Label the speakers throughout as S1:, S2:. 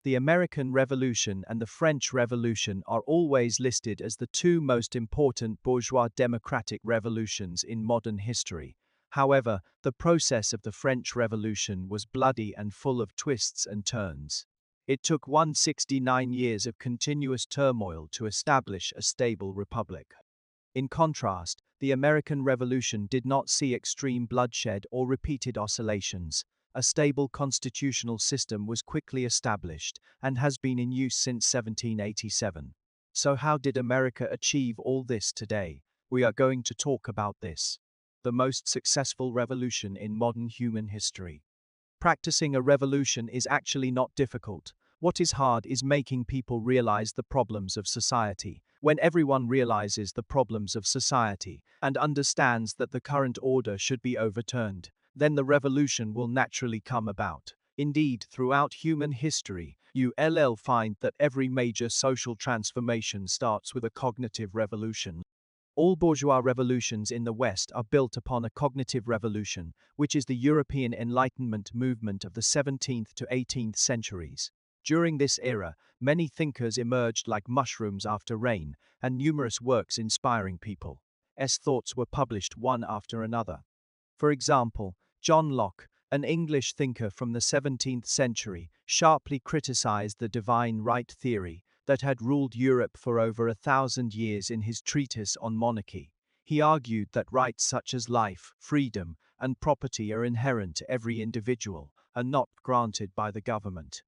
S1: The American Revolution and the French Revolution are always listed as the two most important bourgeois democratic revolutions in modern history. However, the process of the French Revolution was bloody and full of twists and turns. It took 169 years of continuous turmoil to establish a stable republic. In contrast, the American Revolution did not see extreme bloodshed or repeated oscillations. A stable constitutional system was quickly established and has been in use since 1787. So how did America achieve all this today? We are going to talk about this. The most successful revolution in modern human history. Practicing a revolution is actually not difficult. What is hard is making people realize the problems of society. When everyone realizes the problems of society and understands that the current order should be overturned, then the revolution will naturally come about. Indeed, throughout human history, you'll find that every major social transformation starts with a cognitive revolution. All bourgeois revolutions in the West are built upon a cognitive revolution, which is the European Enlightenment movement of the 17th to 18th centuries. During this era, many thinkers emerged like mushrooms after rain, and numerous works inspiring people's thoughts were published one after another. For example, John Locke, an English thinker from the 17th century, sharply criticized the divine right theory that had ruled Europe for over 1,000 years in his treatise on monarchy. He argued that rights such as life, freedom, and property are inherent to every individual and not granted by the government.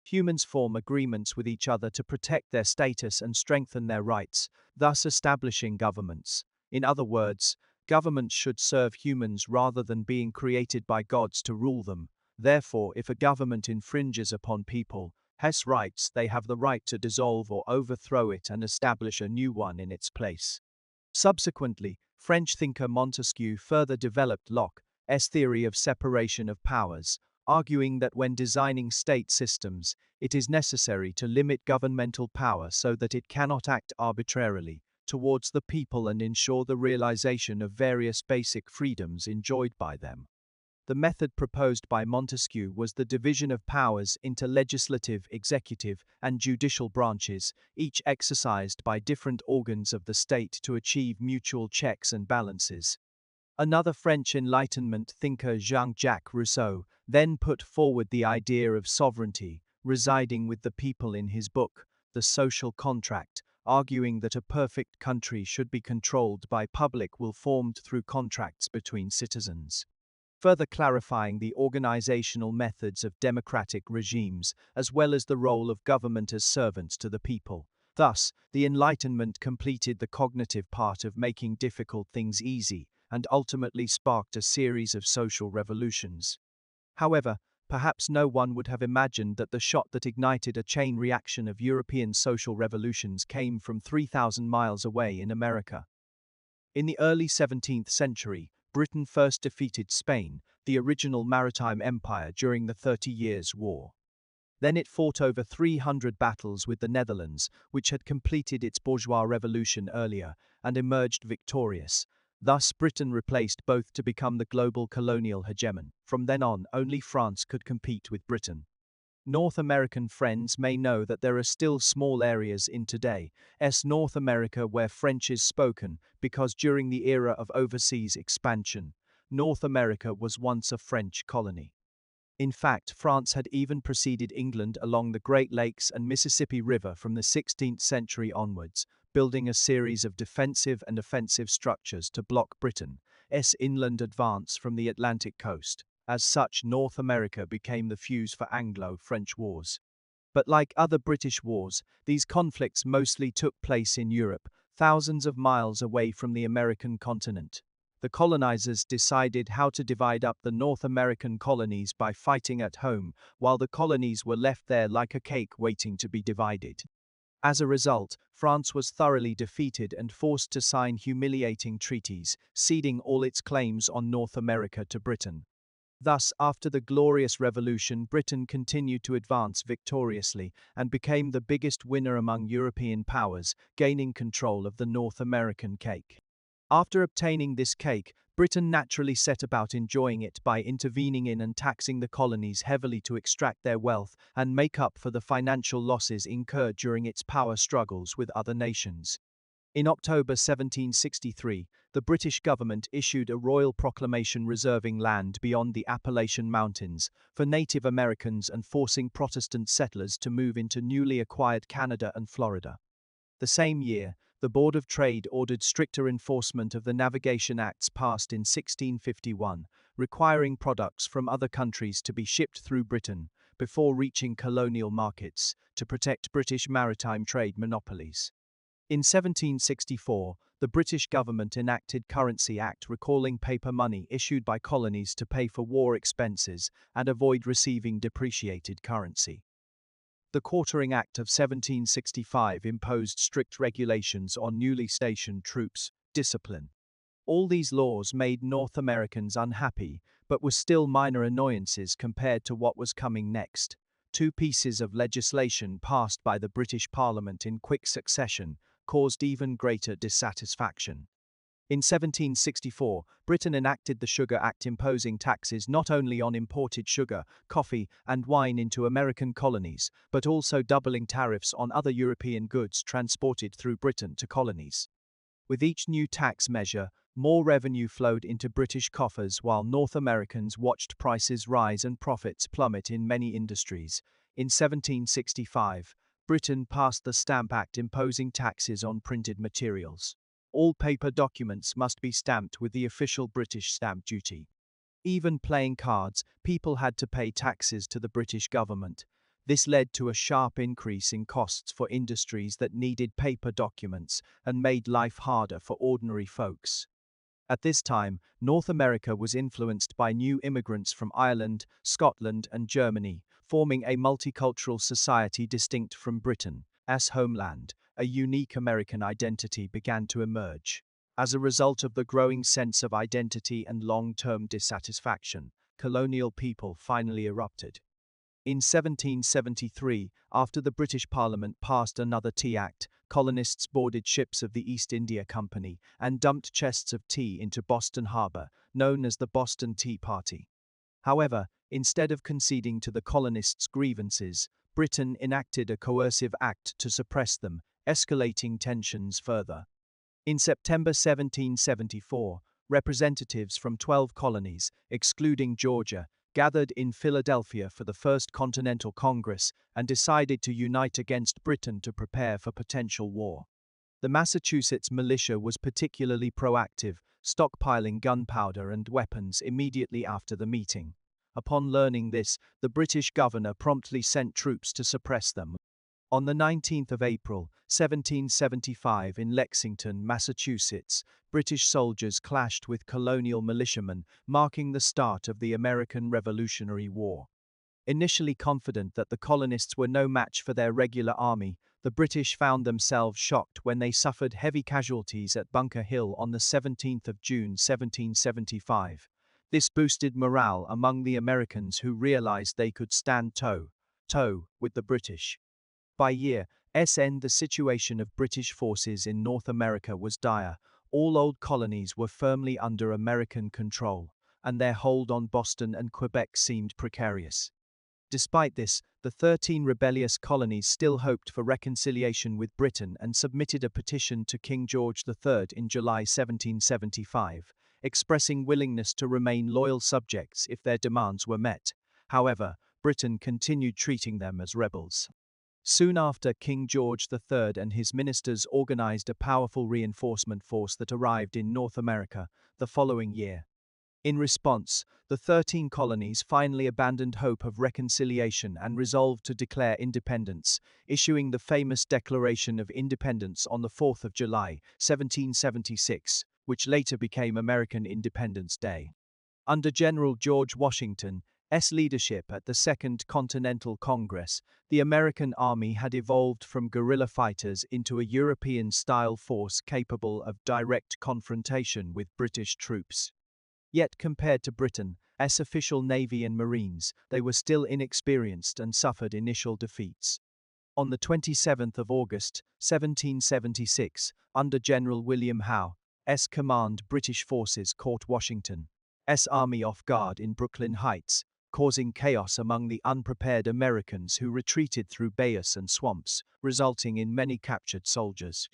S1: Humans form agreements with each other to protect their status and strengthen their rights, thus establishing governments. In other words, governments should serve humans rather than being created by gods to rule them. Therefore, if a government infringes upon people's rights, they have the right to dissolve or overthrow it and establish a new one in its place. Subsequently, French thinker Montesquieu further developed Locke's theory of separation of powers, arguing that when designing state systems, it is necessary to limit governmental power so that it cannot act arbitrarily towards the people and ensure the realization of various basic freedoms enjoyed by them. The method proposed by Montesquieu was the division of powers into legislative, executive, and judicial branches, each exercised by different organs of the state to achieve mutual checks and balances. Another French Enlightenment thinker, Jean-Jacques Rousseau, then put forward the idea of sovereignty residing with the people in his book, The Social Contract, arguing that a perfect country should be controlled by public will formed through contracts between citizens. Further clarifying the organizational methods of democratic regimes, as well as the role of government as servants to the people. Thus, the Enlightenment completed the cognitive part of making difficult things easy, and ultimately sparked a series of social revolutions. However, perhaps no one would have imagined that the shot that ignited a chain reaction of European social revolutions came from 3,000 miles away in America. In the early 17th century, Britain first defeated Spain, the original maritime empire, during the 30 Years' War. Then it fought over 300 battles with the Netherlands, which had completed its bourgeois revolution earlier, and emerged victorious. Thus, Britain replaced both to become the global colonial hegemon. From then on, only France could compete with Britain. North American friends may know that there are still small areas in today's North America where French is spoken, because during the era of overseas expansion, North America was once a French colony. In fact, France had even preceded England along the Great Lakes and Mississippi River from the 16th century onwards, building a series of defensive and offensive structures to block Britain's inland advance from the Atlantic coast. As such, North America became the fuse for Anglo-French wars. But like other British wars, these conflicts mostly took place in Europe, thousands of miles away from the American continent. The colonizers decided how to divide up the North American colonies by fighting at home, while the colonies were left there like a cake waiting to be divided. As a result, France was thoroughly defeated and forced to sign humiliating treaties, ceding all its claims on North America to Britain. Thus, after the Glorious Revolution, Britain continued to advance victoriously and became the biggest winner among European powers, gaining control of the North American cake. After obtaining this cake, Britain naturally set about enjoying it by intervening in and taxing the colonies heavily to extract their wealth and make up for the financial losses incurred during its power struggles with other nations. In October 1763, the British government issued a royal proclamation reserving land beyond the Appalachian Mountains for Native Americans and forcing Protestant settlers to move into newly acquired Canada and Florida. The same year, the Board of Trade ordered stricter enforcement of the Navigation Acts passed in 1651, requiring products from other countries to be shipped through Britain before reaching colonial markets to protect British maritime trade monopolies. In 1764, the British government enacted Currency Act recalling paper money issued by colonies to pay for war expenses and avoid receiving depreciated currency. The Quartering Act of 1765 imposed strict regulations on newly stationed troops' discipline. All these laws made North Americans unhappy, but were still minor annoyances compared to what was coming next. Two pieces of legislation passed by the British Parliament in quick succession caused even greater dissatisfaction. In 1764, Britain enacted the Sugar Act imposing taxes not only on imported sugar, coffee, and wine into American colonies, but also doubling tariffs on other European goods transported through Britain to colonies. With each new tax measure, more revenue flowed into British coffers while North Americans watched prices rise and profits plummet in many industries. In 1765, Britain passed the Stamp Act imposing taxes on printed materials. All paper documents must be stamped with the official British stamp duty. Even playing cards, people had to pay taxes to the British government. This led to a sharp increase in costs for industries that needed paper documents and made life harder for ordinary folks. At this time, North America was influenced by new immigrants from Ireland, Scotland, and Germany, forming a multicultural society distinct from Britain. As homeland, a unique American identity began to emerge. As a result of the growing sense of identity and long-term dissatisfaction, colonial people finally erupted. In 1773, after the British Parliament passed another Tea Act, colonists boarded ships of the East India Company and dumped chests of tea into Boston Harbor, known as the Boston Tea Party. However, instead of conceding to the colonists' grievances, Britain enacted a coercive act to suppress them, escalating tensions further. In September 1774, representatives from 12 colonies, excluding Georgia, gathered in Philadelphia for the First Continental Congress and decided to unite against Britain to prepare for potential war. The Massachusetts militia was particularly proactive, stockpiling gunpowder and weapons immediately after the meeting. Upon learning this, the British governor promptly sent troops to suppress them. On the 19th of April, 1775 in Lexington, Massachusetts, British soldiers clashed with colonial militiamen, marking the start of the American Revolutionary War. Initially confident that the colonists were no match for their regular army, the British found themselves shocked when they suffered heavy casualties at Bunker Hill on the 17th of June 1775. This boosted morale among the Americans who realized they could stand toe-to-toe with the British. By year end, the situation of British forces in North America was dire. All old colonies were firmly under American control, and their hold on Boston and Quebec seemed precarious. Despite this, the 13 rebellious colonies still hoped for reconciliation with Britain and submitted a petition to King George III in July 1775, expressing willingness to remain loyal subjects if their demands were met. However, Britain continued treating them as rebels. Soon after, King George III and his ministers organized a powerful reinforcement force that arrived in North America the following year. In response, the 13 colonies finally abandoned hope of reconciliation and resolved to declare independence, issuing the famous Declaration of Independence on the 4th of July, 1776, which later became American Independence Day. Under General George Washington's leadership at the Second Continental Congress, the American Army had evolved from guerrilla fighters into a European-style force capable of direct confrontation with British troops. Yet compared to Britain's official navy and marines, they were still inexperienced and suffered initial defeats. On the 27th of August, 1776, under General William Howe, Command British forces caught Washington's army off guard in Brooklyn Heights, causing chaos among the unprepared Americans who retreated through bayous and swamps, resulting in many captured soldiers.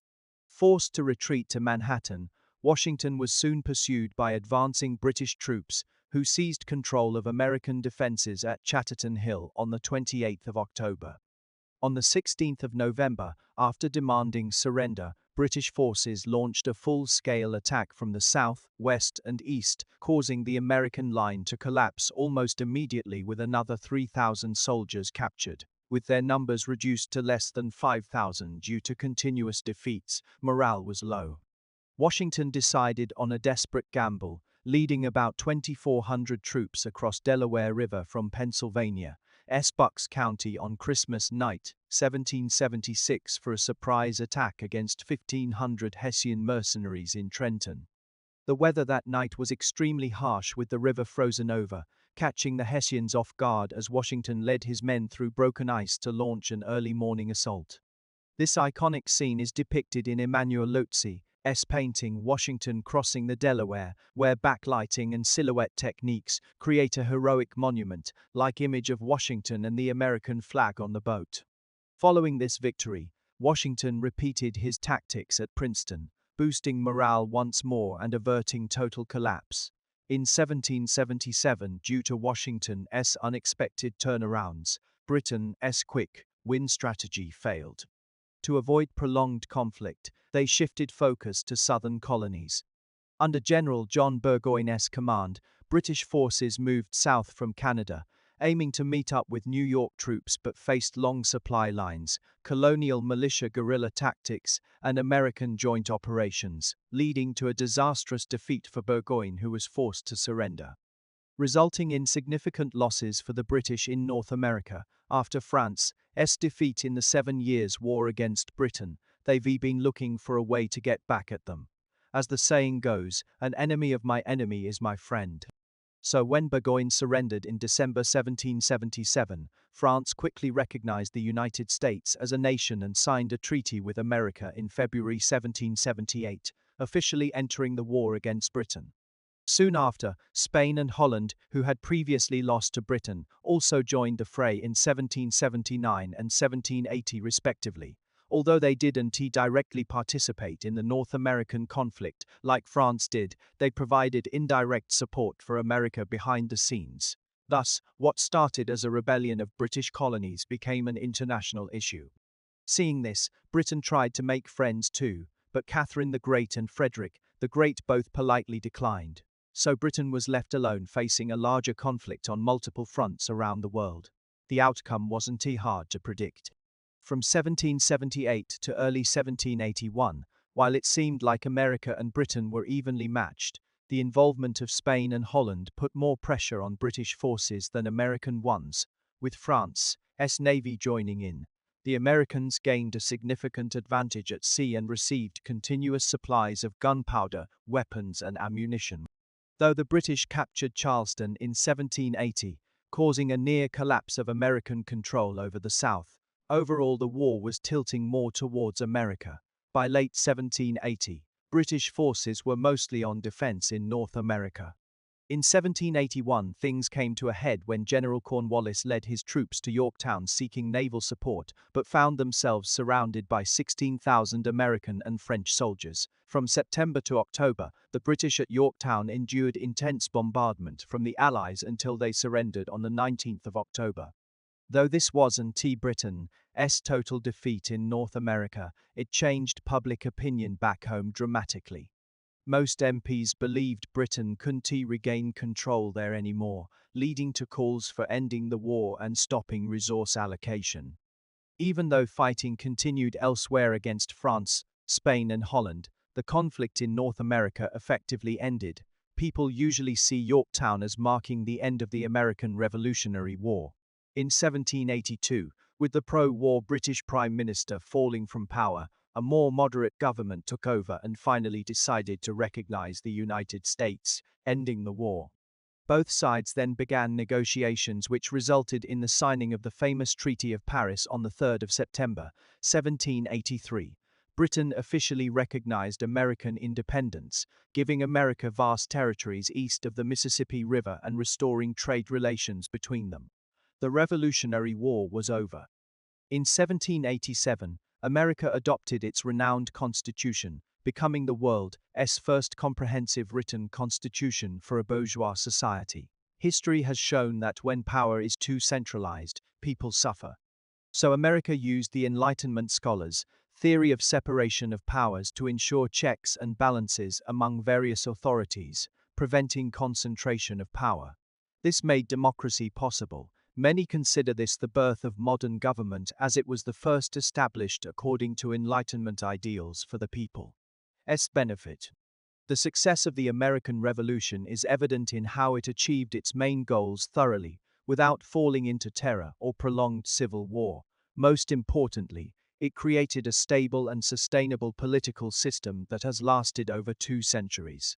S1: Forced to retreat to Manhattan, Washington was soon pursued by advancing British troops, who seized control of American defenses at Chatterton Hill on the 28th of October. On the 16th of November, after demanding surrender, British forces launched a full-scale attack from the south, west, and east, causing the American line to collapse almost immediately with another 3,000 soldiers captured. With their numbers reduced to less than 5,000 due to continuous defeats, morale was low. Washington decided on a desperate gamble, leading about 2,400 troops across Delaware River from Pennsylvania, Bucks County on Christmas night, 1776 for a surprise attack against 1,500 Hessian mercenaries in Trenton. The weather that night was extremely harsh with the river frozen over, catching the Hessians off guard as Washington led his men through broken ice to launch an early morning assault. This iconic scene is depicted in Emanuel Lotze's painting Washington Crossing the Delaware, where backlighting and silhouette techniques create a heroic monument-like image of Washington and the American flag on the boat. Following this victory, Washington repeated his tactics at Princeton, boosting morale once more and averting total collapse. In 1777, due to Washington's unexpected turnarounds, Britain's quick win strategy failed. To avoid prolonged conflict, they shifted focus to southern colonies. Under General John Burgoyne's command, British forces moved south from Canada, aiming to meet up with New York troops but faced long supply lines, colonial militia guerrilla tactics, and American joint operations, leading to a disastrous defeat for Burgoyne, who was forced to surrender, resulting in significant losses for the British in North America. After France's defeat in the 7 Years' War against Britain, they've been looking for a way to get back at them. As the saying goes, an enemy of my enemy is my friend. So when Burgoyne surrendered in December 1777, France quickly recognized the United States as a nation and signed a treaty with America in February 1778, officially entering the war against Britain. Soon after, Spain and Holland, who had previously lost to Britain, also joined the fray in 1779 and 1780 respectively. Although they didn't directly participate in the North American conflict like France did, they provided indirect support for America behind the scenes. Thus, what started as a rebellion of British colonies became an international issue. Seeing this, Britain tried to make friends too, but Catherine the Great and Frederick the Great both politely declined. So Britain was left alone facing a larger conflict on multiple fronts around the world. The outcome wasn't hard to predict. From 1778 to early 1781, while it seemed like America and Britain were evenly matched, the involvement of Spain and Holland put more pressure on British forces than American ones, with France's navy joining in. The Americans gained a significant advantage at sea and received continuous supplies of gunpowder, weapons, and ammunition. Though the British captured Charleston in 1780, causing a near collapse of American control over the South, overall the war was tilting more towards America. By late 1780, British forces were mostly on defense in North America. In 1781, things came to a head when General Cornwallis led his troops to Yorktown seeking naval support, but found themselves surrounded by 16,000 American and French soldiers. From September to October, the British at Yorktown endured intense bombardment from the Allies until they surrendered on the 19th of October. Though this wasn't Britain's total defeat in North America, it changed public opinion back home dramatically. Most MPs believed Britain couldn't regain control there anymore, leading to calls for ending the war and stopping resource allocation. Even though fighting continued elsewhere against France, Spain, and Holland, the conflict in North America effectively ended. People usually see Yorktown as marking the end of the American Revolutionary War. In 1782, with the pro-war British Prime Minister falling from power, a more moderate government took over and finally decided to recognize the United States, ending the war. Both sides then began negotiations which resulted in the signing of the famous Treaty of Paris on the 3rd of September, 1783. Britain officially recognized American independence, giving America vast territories east of the Mississippi River and restoring trade relations between them. The Revolutionary War was over. In 1787, America adopted its renowned Constitution, becoming the world's first comprehensive written constitution for a bourgeois society. History has shown that when power is too centralized, people suffer. So America used the Enlightenment scholars' theory of separation of powers to ensure checks and balances among various authorities, preventing concentration of power. This made democracy possible. Many consider this the birth of modern government as it was the first established according to Enlightenment ideals for the people's benefit. The success of the American Revolution is evident in how it achieved its main goals thoroughly, without falling into terror or prolonged civil war. Most importantly, it created a stable and sustainable political system that has lasted over 2 centuries.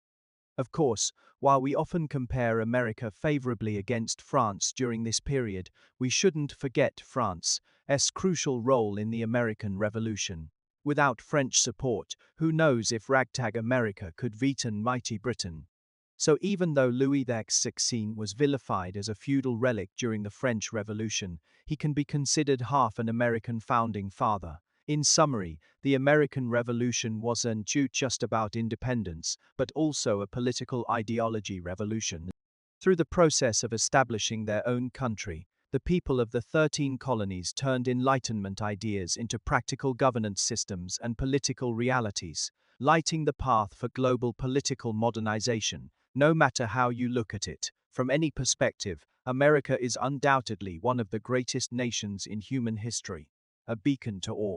S1: Of course, while we often compare America favorably against France during this period, we shouldn't forget France's crucial role in the American Revolution. Without French support, who knows if ragtag America could beaten mighty Britain? So even though Louis XVI was vilified as a feudal relic during the French Revolution, he can be considered half an American founding father. In summary, the American Revolution wasn't just about independence, but also a political ideology revolution. Through the process of establishing their own country, the people of the 13 colonies turned Enlightenment ideas into practical governance systems and political realities, lighting the path for global political modernization. No matter how you look at it, from any perspective, America is undoubtedly one of the greatest nations in human history, a beacon to all.